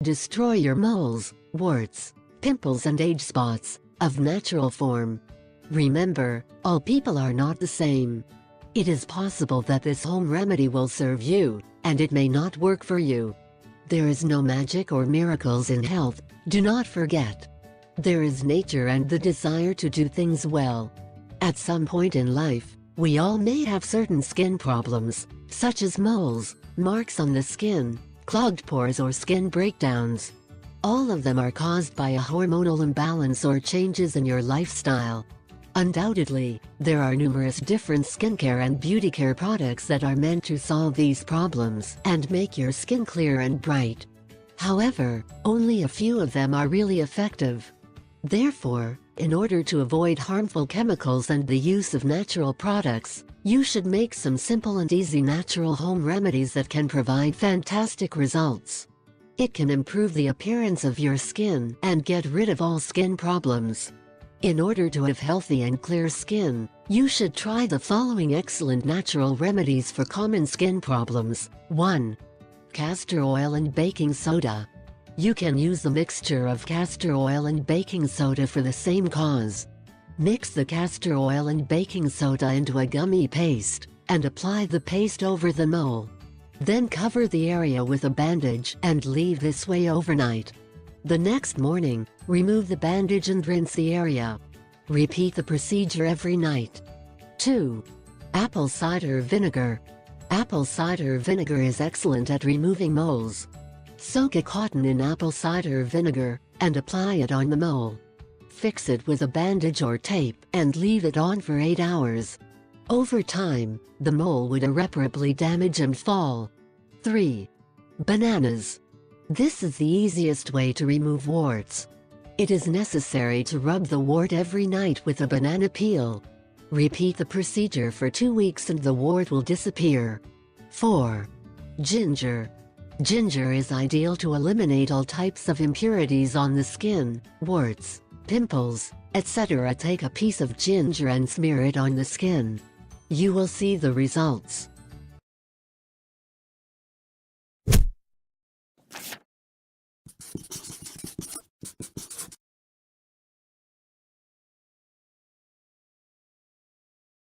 Destroy your moles, warts, pimples and age spots, of natural form. Remember, all people are not the same. It is possible that this home remedy will serve you, and it may not work for you. There is no magic or miracles in health, do not forget. There is nature and the desire to do things well. At some point in life, we all may have certain skin problems, such as moles, marks on the skin, clogged pores or skin breakdowns. All of them are caused by a hormonal imbalance or changes in your lifestyle. Undoubtedly, there are numerous different skincare and beauty care products that are meant to solve these problems and make your skin clear and bright. However, only a few of them are really effective. Therefore, in order to avoid harmful chemicals and the use of natural products, you should make some simple and easy natural home remedies that can provide fantastic results. It can improve the appearance of your skin and get rid of all skin problems. In order to have healthy and clear skin, you should try the following excellent natural remedies for common skin problems. 1. Castor oil and baking soda. You can use a mixture of castor oil and baking soda for the same cause. Mix the castor oil and baking soda into a gummy paste, and apply the paste over the mole. Then cover the area with a bandage and leave this way overnight. The next morning, remove the bandage and rinse the area. Repeat the procedure every night. 2. Apple cider vinegar. Apple cider vinegar is excellent at removing moles. Soak a cotton in apple cider vinegar, and apply it on the mole. Fix it with a bandage or tape, and leave it on for 8 hours. Over time, the mole would irreparably damage and fall. 3. Bananas. This is the easiest way to remove warts. It is necessary to rub the wart every night with a banana peel. Repeat the procedure for 2 weeks and the wart will disappear. 4. Ginger. Ginger is ideal to eliminate all types of impurities on the skin, warts, pimples, etc. Take a piece of ginger and smear it on the skin. You will see the results.